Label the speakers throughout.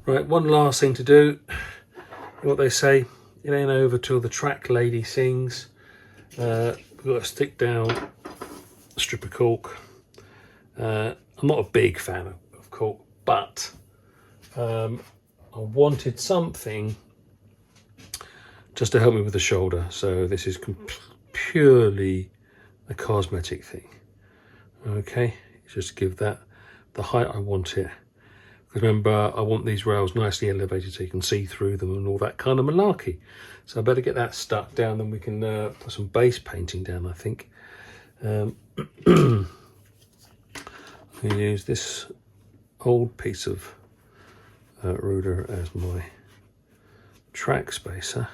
Speaker 1: Right, one last thing to do. What they say, it ain't over till the track lady sings. We've got to stick down a strip of cork. I'm not a big fan of cork, but I wanted something just to help me with the shoulder. So this is purely a cosmetic thing. Okay, just give that the height I want it. Because remember, I want these rails nicely elevated so you can see through them and all that kind of malarkey. So I better get that stuck down, then we can put some base painting down, I think. I'm going to use this old piece of ruler as my track spacer.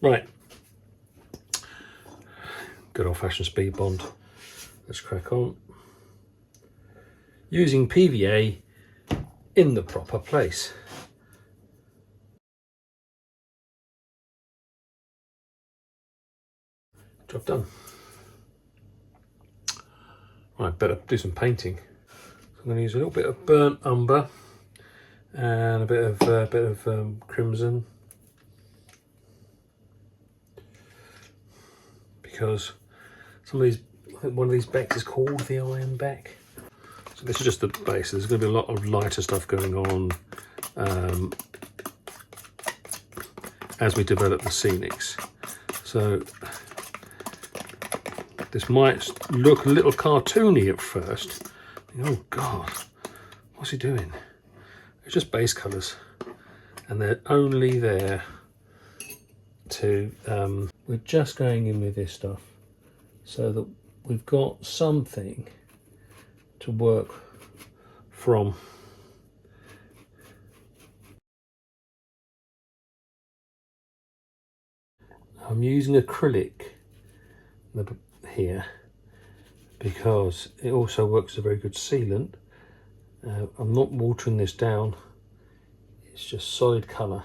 Speaker 1: Right. Good old-fashioned speed bond. Let's crack on. Using PVA in the proper place. Job done. Right, better do some painting. So I'm going to use a little bit of burnt umber and a bit of crimson, because some of these, I think one of these becks is called the Iron Beck. So this is just the base. There's going to be a lot of lighter stuff going on as we develop the scenics. So this might look a little cartoony at first. Oh God, what's he doing? It's just base colours, and they're only there to, we're just going in with this stuff so that we've got something to work from. I'm using acrylic here because it also works as a very good sealant. I'm not watering this down, it's just solid colour.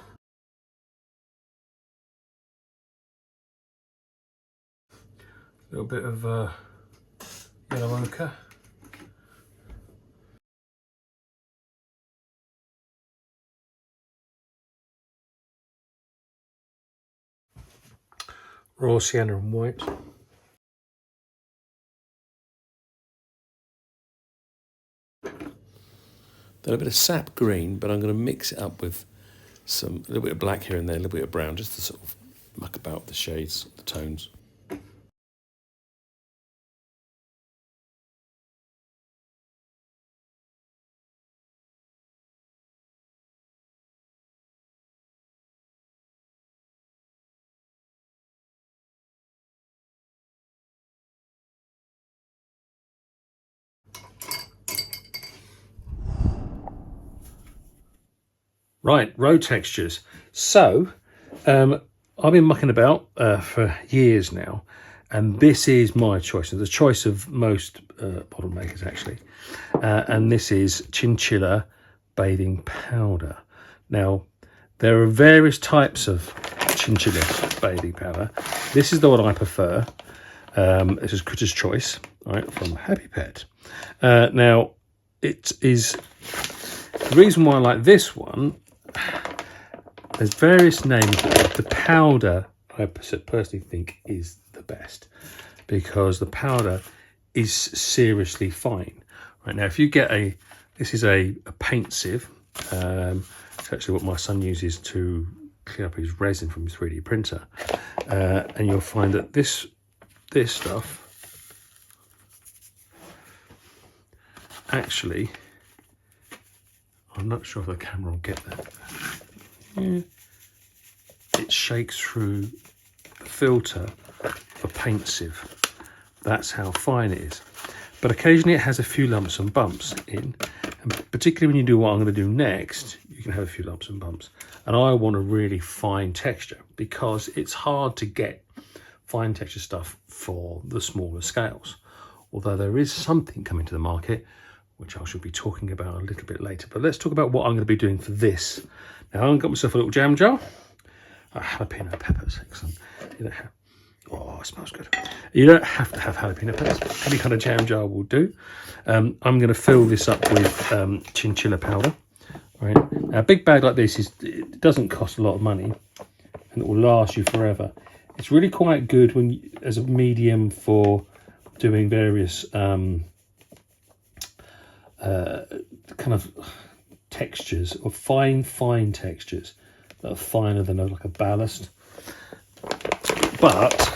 Speaker 1: A little bit of yellow ochre. Raw sienna and white. Then a bit of sap green, but I'm going to mix it up with a little bit of black here and there, a little bit of brown, just to sort of muck about the shades, the tones. Right, road textures. So, I've been mucking about for years now, and this is my choice. It's the choice of most bottle makers, actually. And this is chinchilla bathing powder. Now, there are various types of chinchilla bathing powder. This is the one I prefer. This is Critter's Choice, right, from Happy Pet. Now, it is the reason why I like this one. There's various names. The powder, I personally think, is the best because the powder is seriously fine. Right now, if you get this is a paint sieve. It's actually what my son uses to clean up his resin from his 3D printer, and you'll find that this stuff actually. I'm not sure if the camera will get that. Yeah. It shakes through the filter of a paint sieve. That's how fine it is. But occasionally it has a few lumps and bumps in. And particularly when you do what I'm going to do next, you can have a few lumps and bumps. And I want a really fine texture because it's hard to get fine texture stuff for the smaller scales. Although there is something coming to the market which I shall be talking about a little bit later. But let's talk about what I'm going to be doing for this. Now, I've got myself a little jam jar. Jalapeno peppers, excellent. Oh, it smells good. You don't have to have jalapeno peppers. Any kind of jam jar will do. I'm going to fill this up with chinchilla powder. Right. Now, a big bag like this it doesn't cost a lot of money, and it will last you forever. It's really quite good as a medium for doing various kind of textures, or fine textures that are finer than like a ballast. But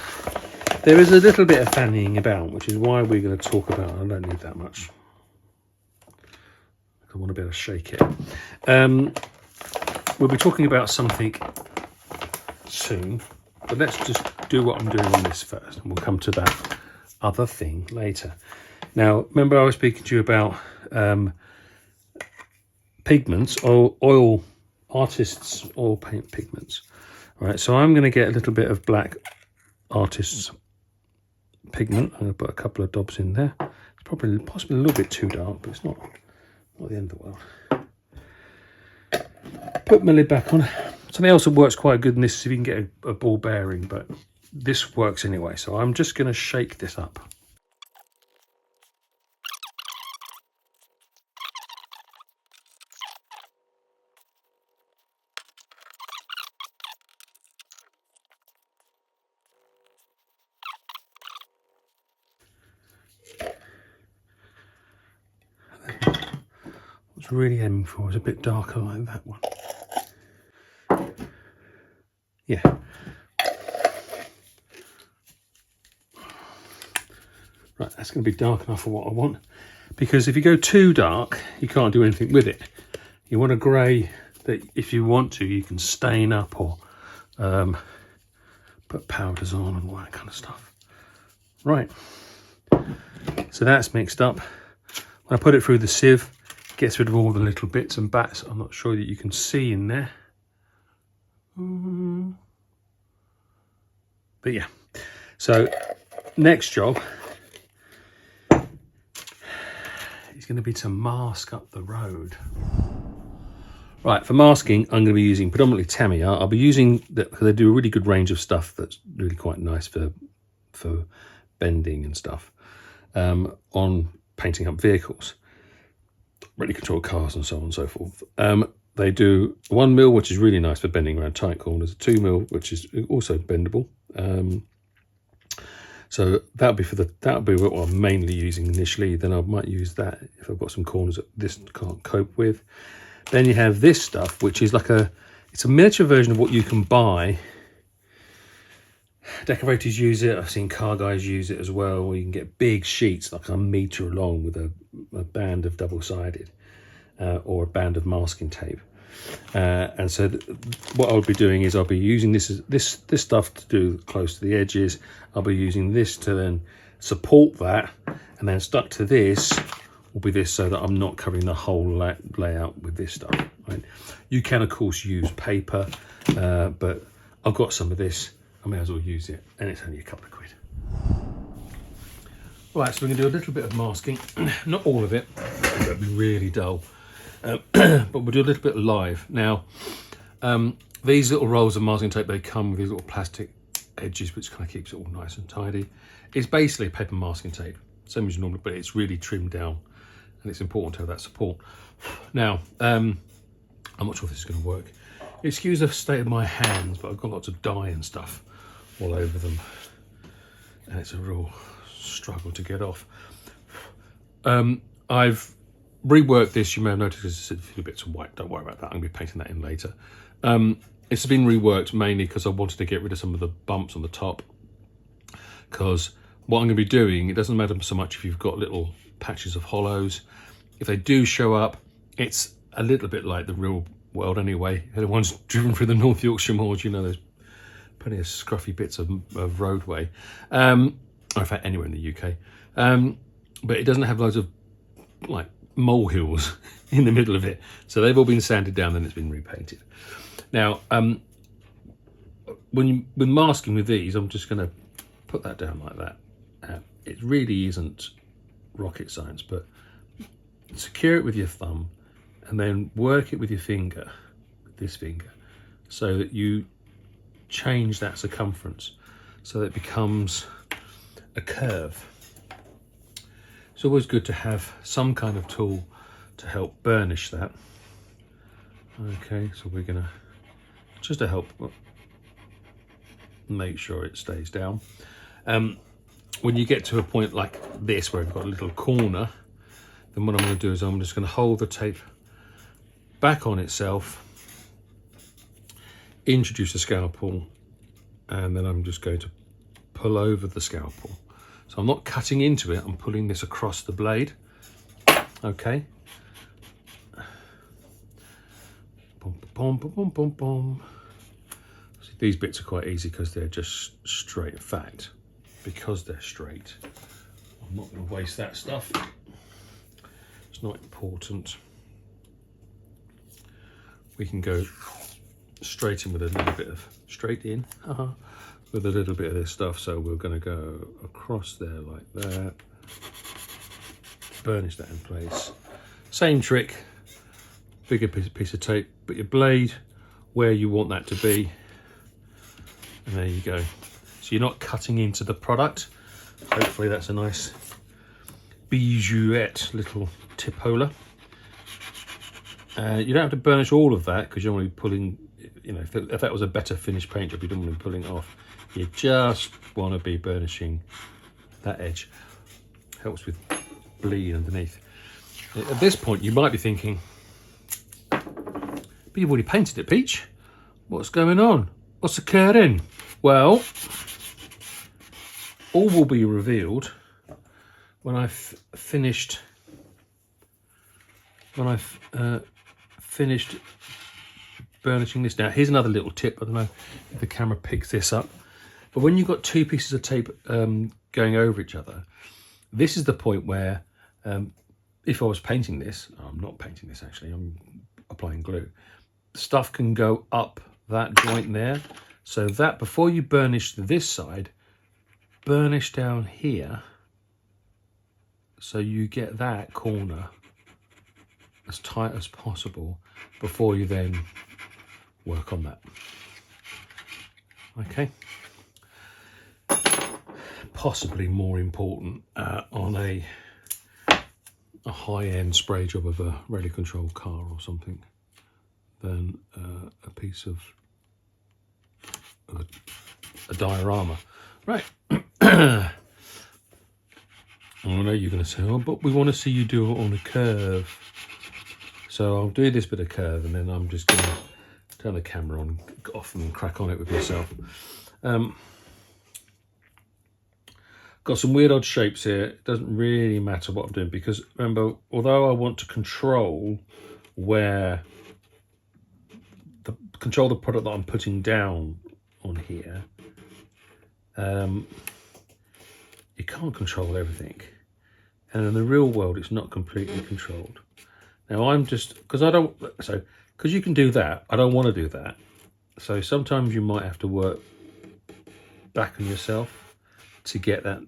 Speaker 1: there is a little bit of fannying about, which is why we're going to talk about. I don't need that much. I want to be able to shake it. We'll be talking about something soon, but let's just do what I'm doing on this first, and we'll come to that other thing later. Now, remember I was speaking to you about pigments, or artists' oil paint pigments. All right, so I'm going to get a little bit of black artist's pigment. I'm going to put a couple of dobs in there. It's possibly a little bit too dark, but it's not the end of the world. Put my lid back on. Something else that works quite good in this is if you can get a ball bearing, but this works anyway. So I'm just going to shake this up. What's really aiming for is a bit darker like that one. Yeah. Right, that's going to be dark enough for what I want. Because if you go too dark, you can't do anything with it. You want a grey that, if you want to, you can stain up or put powders on and all that kind of stuff. Right. So that's mixed up. When I put it through the sieve, it gets rid of all the little bits and bats I'm not sure that you can see in there. But yeah. So next job is going to be to mask up the road. Right, for masking, I'm going to be using predominantly Tamiya. I'll be using because they do a really good range of stuff that's really quite nice for bending and stuff on painting up vehicles, really controlled cars and so on and so forth. They do 1mm, which is really nice for bending around tight corners, 2mm, which is also bendable. So that'll be what I'm mainly using initially. Then I might use that if I've got some corners that this can't cope with. Then you have this stuff, which is it's a miniature version of what you can buy. Decorators use it. I've seen car guys use it as well, where you can get big sheets like a metre long with a band of double-sided or a band of masking tape. And so what I'll be doing is I'll be using this stuff to do close to the edges. I'll be using this to then support that, and then stuck to this will be this, so that I'm not covering the whole layout with this stuff. Right? You can of course use paper, but I've got some of this. I may as well use it, and it's only a couple of quid. Right, so we're going to do a little bit of masking. Not all of it, it'll be really dull. But we'll do a little bit live. Now, these little rolls of masking tape, they come with these little plastic edges, which kind of keeps it all nice and tidy. It's basically paper masking tape, same as normal, but it's really trimmed down, and it's important to have that support. Now, I'm not sure if this is going to work. Excuse the state of my hands, but I've got lots of dye and stuff all over them, and it's a real struggle to get off. I've reworked this. You may have noticed there's a few bits of white. Don't worry about that. I'm going to be painting that in later. It's been reworked mainly because I wanted to get rid of some of the bumps on the top, because what I'm going to be doing, it doesn't matter so much if you've got little patches of hollows. If they do show up, it's a little bit like the real world anyway. If anyone's driven through the North Yorkshire moors, you know there's plenty of scruffy bits of roadway, or in fact anywhere in the UK. But it doesn't have loads of like molehills in the middle of it. So they've all been sanded down and it's been repainted. Now, when masking with these, I'm just going to put that down like that. It really isn't rocket science, but secure it with your thumb and then work it with your finger, this finger, so that you change that circumference. so that it becomes a curve. It's always good to have some kind of tool to help burnish that. Okay, so we're gonna, just to help make sure it stays down. When you get to a point like this where we've got a little corner, then what I'm going to do is I'm just going to hold the tape back on itself, introduce the scalpel, and then I'm just going to pull over the scalpel. So I'm not cutting into it, I'm pulling this across the blade. Okay. Boom, boom, boom, boom, boom, boom. See, these bits are quite easy because they're just straight. In fact, because they're straight, I'm not going to waste that stuff. It's not important. We can go straight in with a little bit of, with a little bit of this stuff. So we're going to go across there like that, burnish that in place. Same trick, bigger piece of tape, put your blade where you want that to be, and there you go. So you're not cutting into the product. Hopefully that's a nice bijoute little tipola. You don't have to burnish all of that because you're only pulling, you know, if that was a better finished paint job, you don't want to be pulling it off. You just want to be burnishing that edge. Helps with bleed underneath. At this point, you might be thinking, but you've already painted it, Peach. What's going on? What's occurring? Well, all will be revealed when I've finished burnishing this. Now, here's another little tip. I don't know if the camera picks this up, but when you've got two pieces of tape going over each other, this is the point where, if I was painting this, I'm not painting this actually, I'm applying glue, stuff can go up that joint there. So that before you burnish this side, burnish down here so you get that corner as tight as possible before you then work on that. Okay. Possibly more important on a high-end spray job of a radio controlled car or something than a piece of a diorama. Right. I know you're going to say, oh, but we want to see you do it on a curve. So I'll do this bit of curve and then I'm just going to turn the camera on, get off and crack on it with yourself. Got some weird odd shapes here. It doesn't really matter what I'm doing because remember, although I want to control where control the product that I'm putting down on here, you can't control everything, and in the real world it's not completely controlled. Now I'm just, because you can do that, I don't want to do that, so sometimes you might have to work back on yourself to get that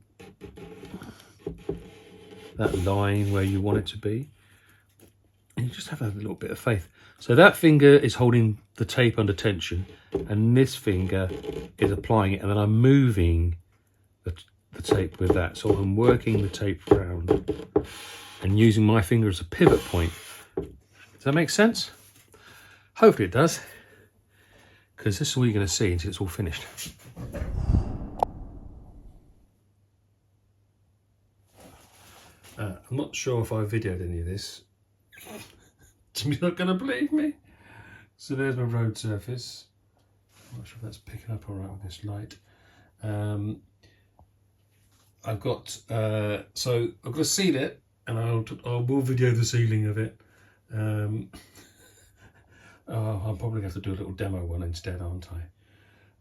Speaker 1: line where you want it to be, and you just have to have a little bit of faith. So that finger is holding the tape under tension and this finger is applying it, and then I'm moving the tape with that. So I'm working the tape around and using my finger as a pivot point. Does that make sense? Hopefully it does, because this is all you're going to see until it's all finished. I'm not sure if I videoed any of this. Jimmy's not going to believe me. So there's my road surface. I'm not sure if that's picking up all right with this light. I've got to seal it, and I will video the sealing of it. I'll probably have to do a little demo one instead, aren't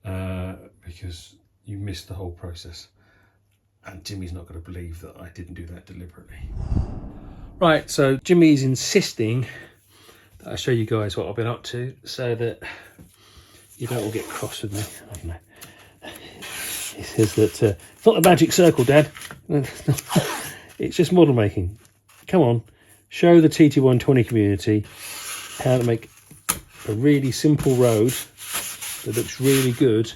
Speaker 1: I? Because you missed the whole process, and Jimmy's not going to believe that I didn't do that deliberately. Right, so Jimmy's insisting that I show you guys what I've been up to, so that you don't all get cross with me. I don't know. He says that it's not the magic circle, Dad. It's just model making. Come on, show the TT120 community how to make a really simple road that looks really good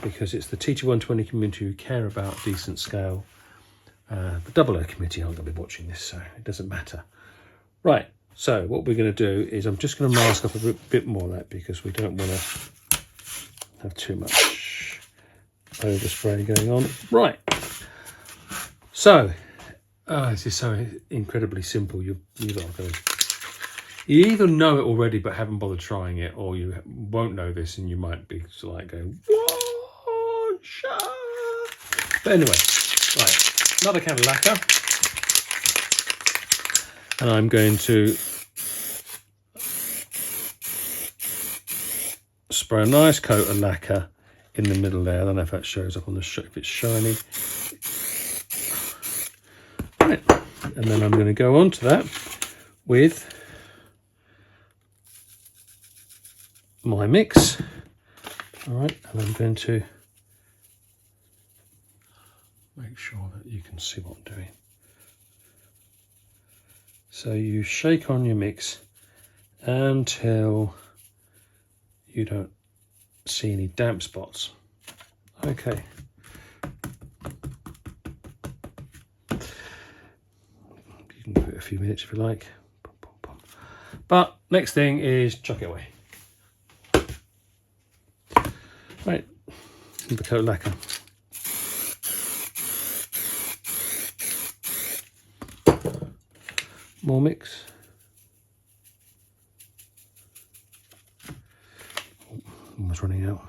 Speaker 1: because it's the TT120 community who care about decent scale. The double O committee aren't going to be watching this, so it doesn't matter. Right, so what we're going to do is I'm just going to mask up a bit more of that because we don't want to have too much overspray going on. Right, so this is so incredibly simple. You either know it already but haven't bothered trying it, or you won't know this and you might be sort of like going, what? But anyway, right, another can of lacquer. And I'm going to spray a nice coat of lacquer in the middle there. I don't know if that shows up on the if it's shiny. Right. And then I'm going to go on to that with my mix. All right, and I'm going to make sure that you can see what I'm doing. So you shake on your mix until you don't see any damp spots. Okay. You can give it a few minutes if you like. But next thing is chuck it away. Right, the coat of lacquer. More mix. Oh, almost running out.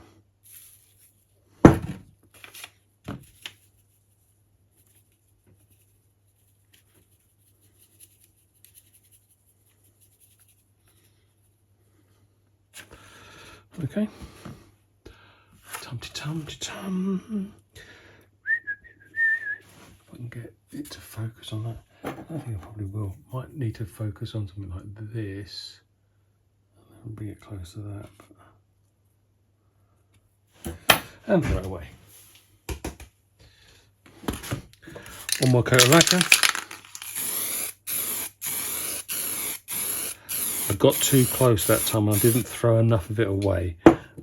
Speaker 1: Okay. Tum-ti-tum-ti-tum. If I can get it to focus on that. I think I probably will. Might need to focus on something like this and bring it close to that. And throw it away. One more coat of lacquer. I got too close that time. I didn't throw enough of it away.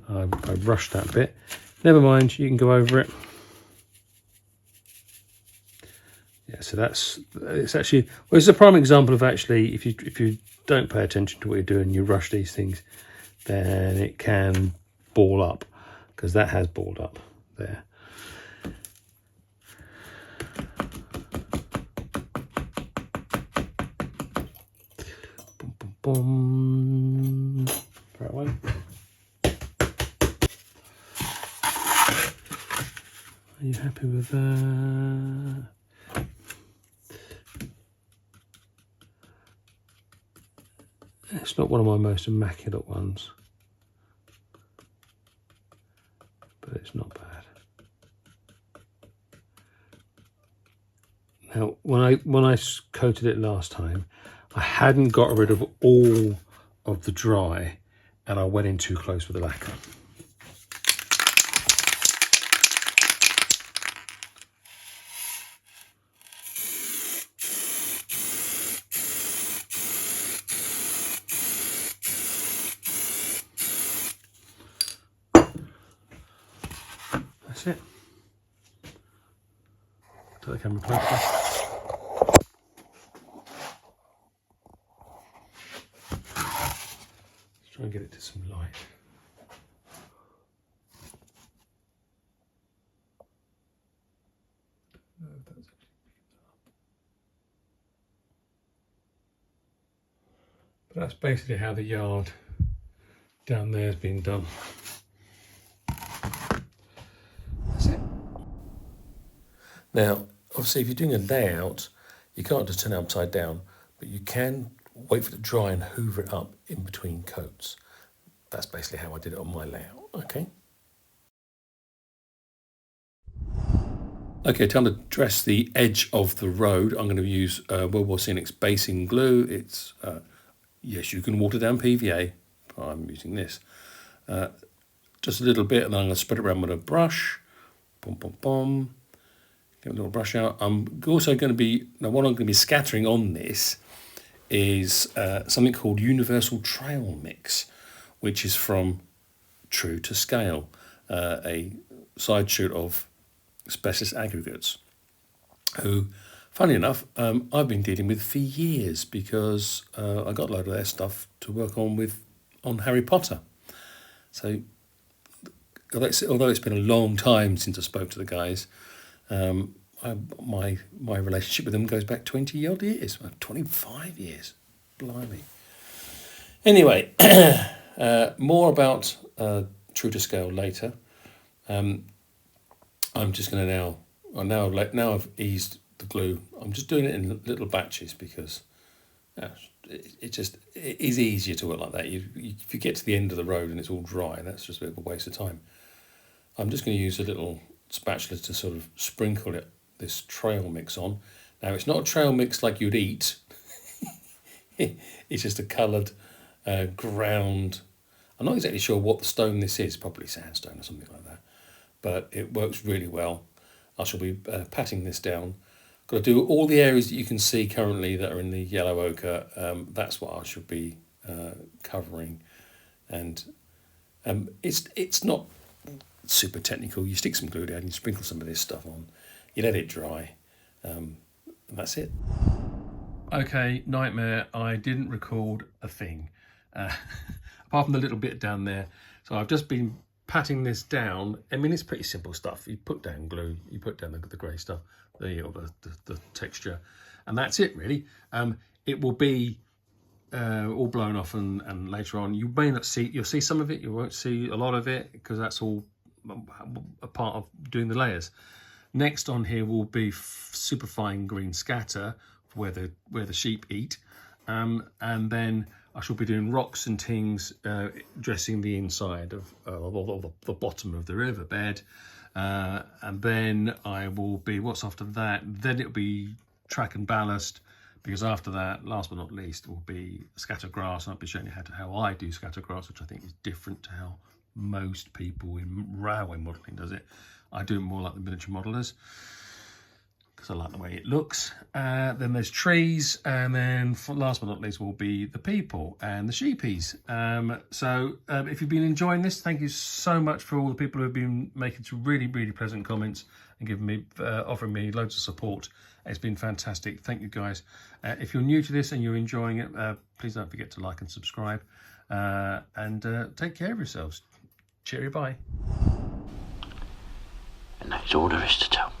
Speaker 1: I rushed that bit. Never mind, you can go over it. Yeah, so it's actually, well, it's a prime example of actually, if you don't pay attention to what you're doing, you rush these things, then it can ball up, because that has balled up there. Boom, boom, boom. Throw it away. Are you happy with that? It's not one of my most immaculate ones, but it's not bad. Now, when I coated it last time, I hadn't got rid of all of the dry, and I went in too close with the lacquer. That's it. Take the camera closer. Let's try and get it to some light. But that's basically how the yard down there has been done. That's it. Now, obviously, if you're doing a layout, you can't just turn it upside down, but you can wait for it to dry and hoover it up in between coats. That's basically how I did it on my layout. Okay. Okay, time to dress the edge of the road. I'm going to use World War Scenic's basing glue. It's, yes, you can water down PVA. I'm using this. Just a little bit, and I'm going to spread it around with a brush. Boom, boom, boom. Get a little brush out. I'm also going to be, now what I'm going to be scattering on this is something called Universal Trail Mix, which is from True to Scale, a side shoot of Specialist Aggregates, who, funny enough, I've been dealing with for years because I got a load of their stuff to work on Harry Potter. So although it's been a long time since I spoke to the guys, my relationship with them goes back 20 odd years, 25 years, blimey. Anyway, more about True to Scale later. I'm just going to now I've eased the glue. I'm just doing it in little batches because it is easier to work like that. If you get to the end of the road and it's all dry, that's just a bit of a waste of time. I'm just going to use a little spatula to sort of sprinkle this trail mix on. Now, it's not a trail mix like you'd eat. It's just a coloured ground. I'm not exactly sure what the stone this is, probably sandstone or something like that. But it works really well. I shall be patting this down. Got to do all the areas that you can see currently that are in the yellow ochre. That's what I should be covering. And it's not super technical. You stick some glue down, you sprinkle some of this stuff on, you let it dry, and that's it. Okay, nightmare. I didn't record a thing apart from the little bit down there. So I've just been patting this down. I mean, it's pretty simple stuff. You put down glue, you put down the grey stuff, the texture, and that's it really. It will be all blown off, and later on you may not see. You'll see some of it. You won't see a lot of it because that's all a part of doing the layers. Next on here will be super fine green scatter where the sheep eat, and then I shall be doing rocks and things, dressing the inside of the bottom of the riverbed, and then I will be, what's after that? Then it'll be track and ballast, because after that, last but not least, will be scatter grass. I'll be showing you how I do scatter grass, which I think is different to how most people in railway modelling does it. I do it more like the miniature modellers because I like the way it looks. Then there's trees, and then last but not least will be the people and the sheepies. So if you've been enjoying this, thank you so much for all the people who have been making some really, really pleasant comments and giving me, offering me loads of support. It's been fantastic. Thank you, guys. If you're new to this and you're enjoying it, please don't forget to like and subscribe. And take care of yourselves. Cheerio, bye.
Speaker 2: And that is all there is to tell.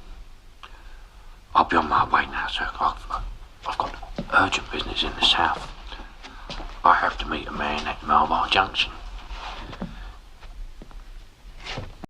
Speaker 2: I'll be on my way now, sir. I've got urgent business in the south. I have to meet a man at Marlborough Junction.